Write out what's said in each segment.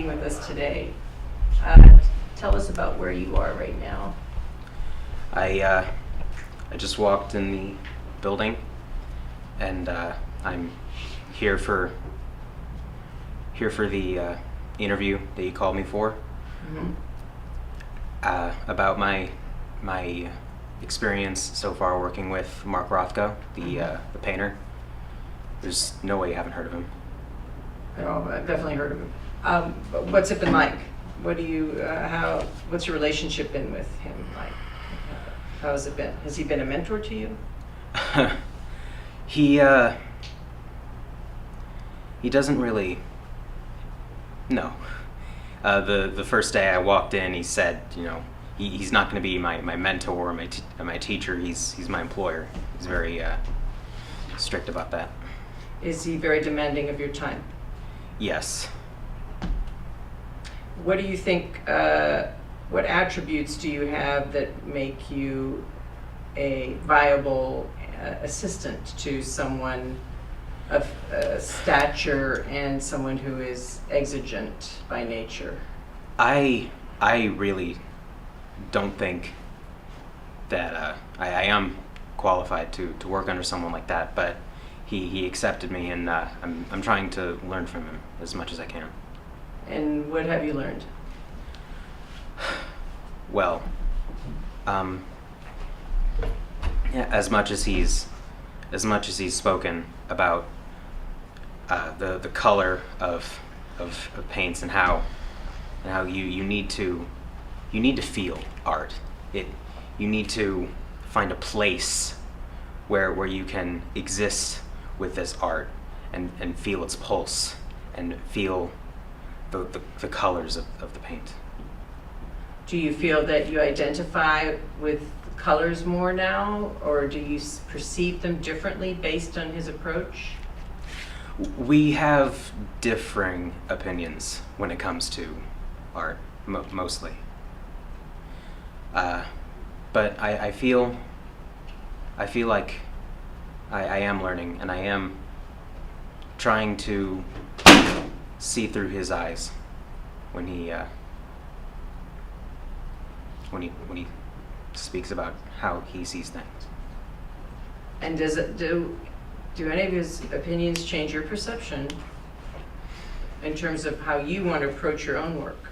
being with us today. Tell us about where you are right now. I just walked in the building, and I'm here for the interview that you called me for. Mm-hmm. About my experience so far working with Mark Rothko, the painter. There's no way you haven't heard of him. Oh, I've definitely heard of him. But what's it been like? What's your relationship been with him like? How has it been? Has he been a mentor to you? He doesn't really. No. The first day I walked in, he said, he's not going to be my mentor or my teacher. He's my employer. He's very strict about that. Is he very demanding of your time? Yes. What do you think, what attributes do you have that make you a viable assistant to someone of stature and someone who is exigent by nature? I really don't think that I am qualified to work under someone like that, but he accepted me, and I'm trying to learn from him as much as I can. And what have you learned? Well, yeah, as much as he's spoken about the color of paints and how you need to feel art. You need to find a place where you can exist with this art and feel its pulse and feel the colors of the paint. Do you feel that you identify with colors more now, or do you perceive them differently based on his approach? We have differing opinions when it comes to art, mostly. But I feel like I am learning, and I am trying to see through his eyes when he speaks about how he sees things. And do any of his opinions change your perception in terms of how you want to approach your own work?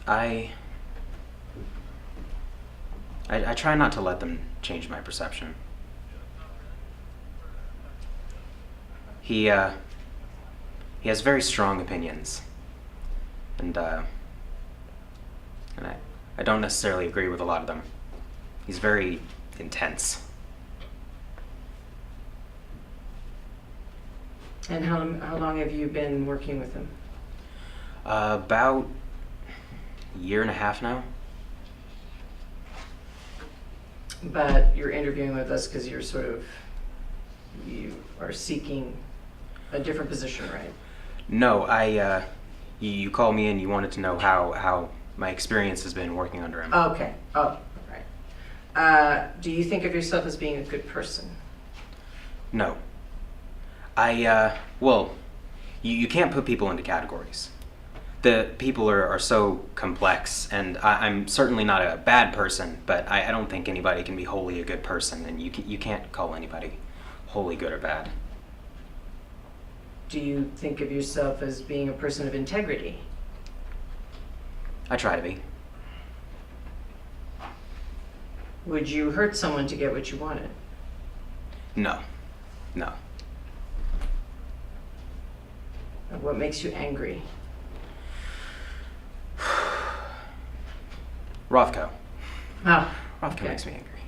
I try not to let them change my perception. He has very strong opinions, and I don't necessarily agree with a lot of them. He's very intense. And how long have you been working with him? About a year and a half now. But you're interviewing with us because you are seeking a different position, right? No, you called me and you wanted to know how my experience has been working under him. Okay. Oh, right. Do you think of yourself as being a good person? No. Well, you can't put people into categories. The people are so complex, and I'm certainly not a bad person, but I don't think anybody can be wholly a good person, and you can't call anybody wholly good or bad. Do you think of yourself as being a person of integrity? I try to be. Would you hurt someone to get what you wanted? No. What makes you angry? Rothko. Oh, Rothko okay. makes me angry.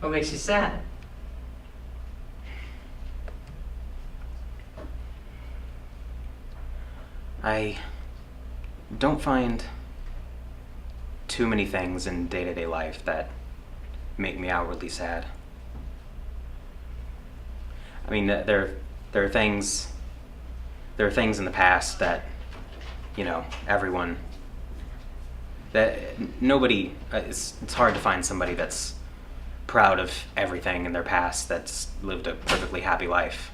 What makes you sad? I don't find too many things in day-to-day life that make me outwardly sad. I mean, there are things in the past that, everyone, that nobody, it's hard to find somebody that's proud of everything in their past that's lived a perfectly happy life.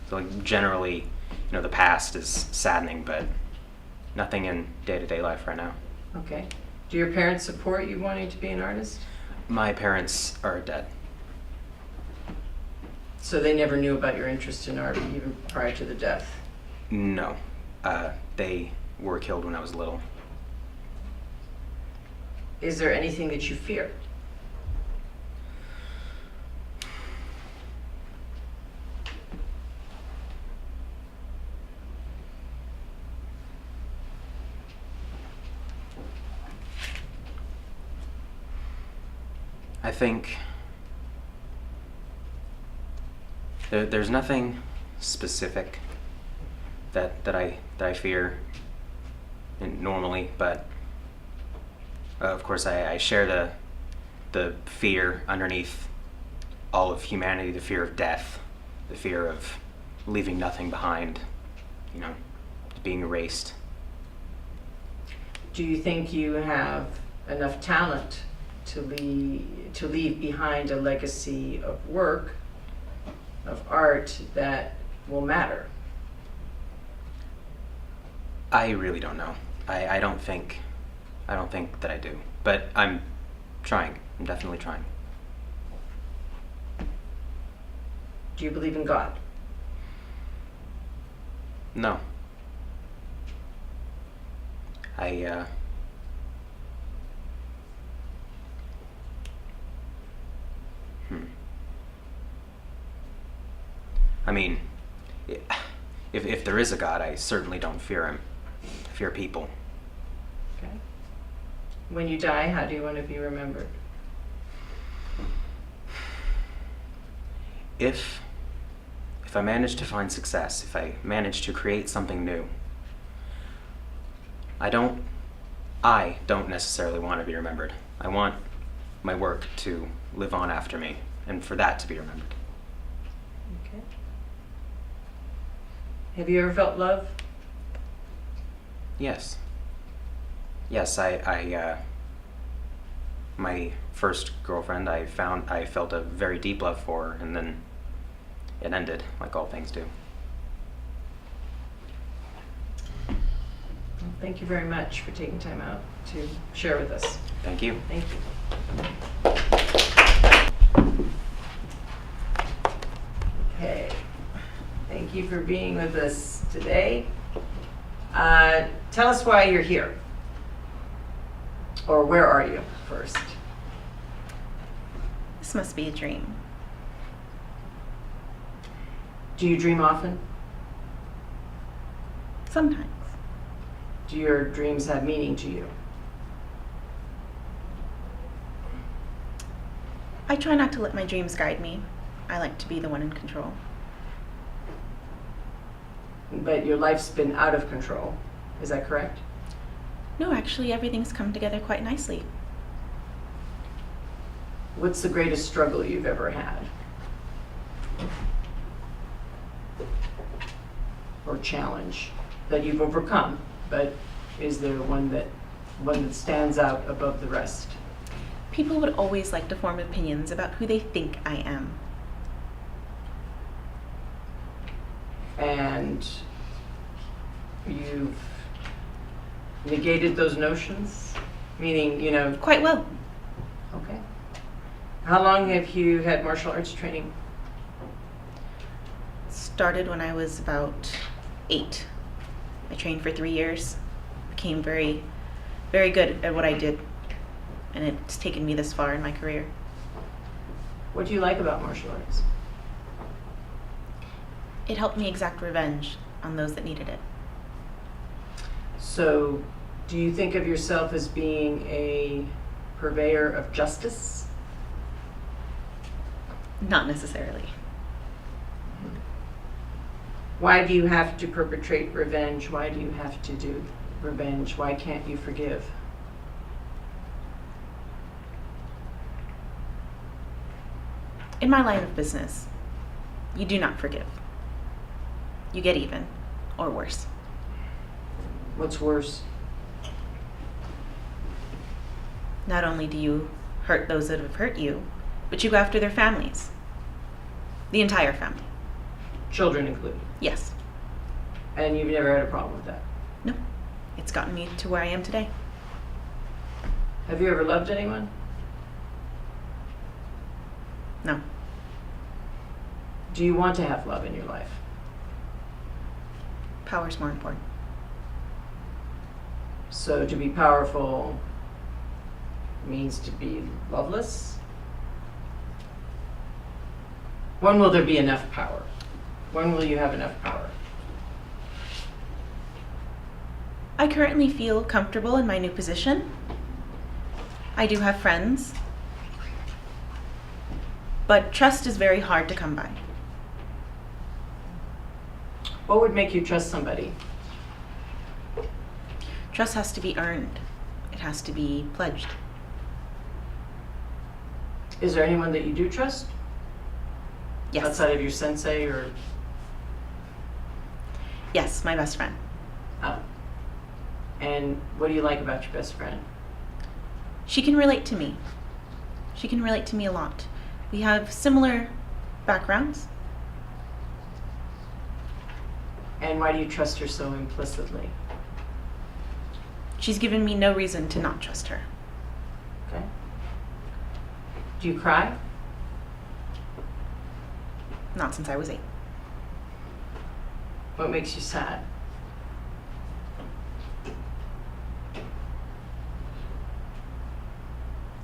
So like generally, the past is saddening, but nothing in day-to-day life right now. Okay. Do your parents support you wanting to be an artist? My parents are dead. So they never knew about your interest in art even prior to the death? No. They were killed when I was little. Is there anything that you fear? I think there's nothing specific that I fear normally, but of course I share the fear underneath all of humanity, the fear of death, the fear of leaving nothing behind, being erased. Do you think you have enough talent to leave behind a legacy of work, of art that will matter? I really don't know. I don't think that I do. But I'm trying. I'm definitely trying. Do you believe in God? No. I mean, if there is a God, I certainly don't fear him. I fear people. Okay. When you die, how do you want to be remembered? If I manage to find success, if I manage to create something new, I don't necessarily want to be remembered. I want my work to live on after me, and for that to be remembered. Okay. Have you ever felt love? Yes. Yes, my first girlfriend, I felt a very deep love for her, and then it ended, like all things do. Well, thank you very much for taking time out to share with us. Thank you. Thank you. Okay. Thank you for being with us today. Tell us why you're here. Or where are you first? This must be a dream. Do you dream often? Sometimes. Do your dreams have meaning to you? I try not to let my dreams guide me. I like to be the one in control. But your life's been out of control. Is that correct? No, actually, everything's come together quite nicely. What's the greatest struggle you've ever had? Or challenge that you've overcome, but is there one that stands out above the rest? People would always like to form opinions about who they think I am. And you've negated those notions? Meaning, Quite well. okay. How long have you had martial arts training? Started when I was about 8. I trained for 3 years, became very, very good at what I did, and it's taken me this far in my career. What do you like about martial arts? It helped me exact revenge on those that needed it. So, do you think of yourself as being a purveyor of justice? Not necessarily. Why do you have to perpetrate revenge? Why do you have to do revenge? Why can't you forgive? In my line of business, you do not forgive. You get even, or worse. What's worse? Not only do you hurt those that have hurt you, but you go after their families. The entire family. children included. Yes. And you've never had a problem with that. No. It's gotten me to where I am today. Have you ever loved anyone? No. Do you want to have love in your life? Power's more important. So to be powerful means to be loveless? When will there be enough power? When will you have enough power? I currently feel comfortable in my new position. I do have friends, but trust is very hard to come by. What would make you trust somebody? Trust has to be earned. It has to be pledged. Is there anyone that you do trust? Yes. Outside of your sensei or? Yes, my best friend. Oh. And what do you like about your best friend? She can relate to me. She can relate to me a lot. We have similar backgrounds. And why do you trust her so implicitly? She's given me no reason to not trust her. Okay. Do you cry? Not since I was 8. What makes you sad?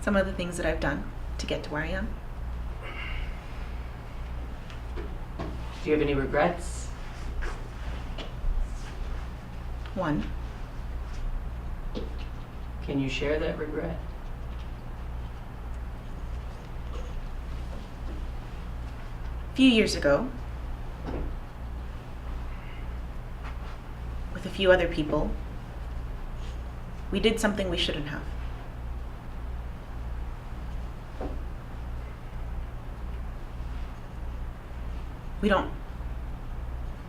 Some of the things that I've done to get to where I am. Do you have any regrets? One, Can you share that regret? a few years ago, with a few other people, we did something we shouldn't have. We don't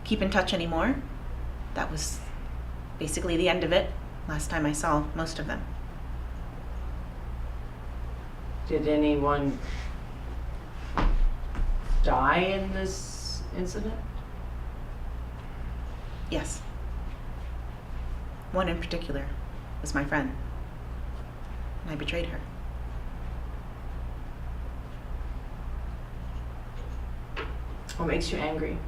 keep in touch anymore. That was basically the end of it. Last time I saw most of them. Did anyone die in this incident? Yes. One in particular was my friend. And I betrayed her. What makes you angry?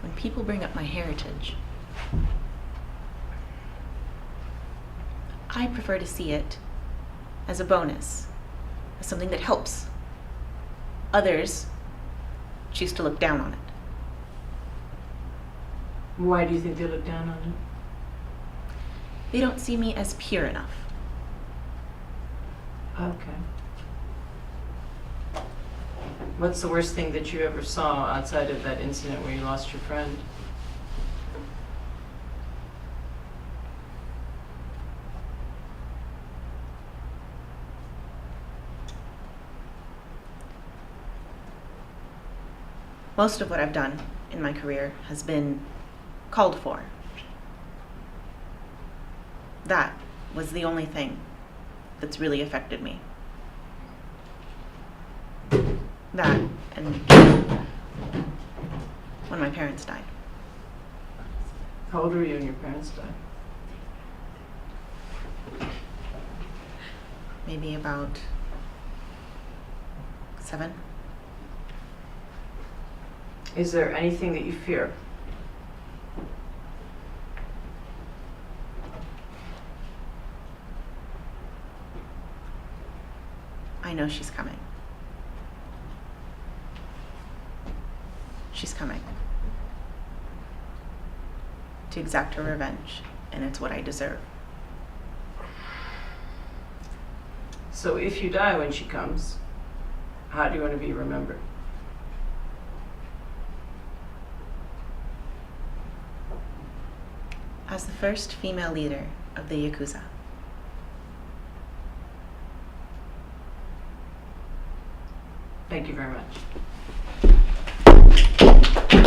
When people bring up my heritage, I prefer to see it as a bonus, as something that helps. Others choose to look down on it. Why do you think they look down on it? They don't see me as pure enough. Okay. What's the worst thing that you ever saw outside of that incident where you lost your friend? Most of what I've done in my career has been called for. That was the only thing that's really affected me. That and when my parents died. How old were you when your parents died? Maybe about 7. Is there anything that you fear? I know she's coming. She's coming to exact her revenge, and it's what I deserve. So if you die when she comes, how do you want to be remembered? As the first female leader of the Yakuza. Thank you very much.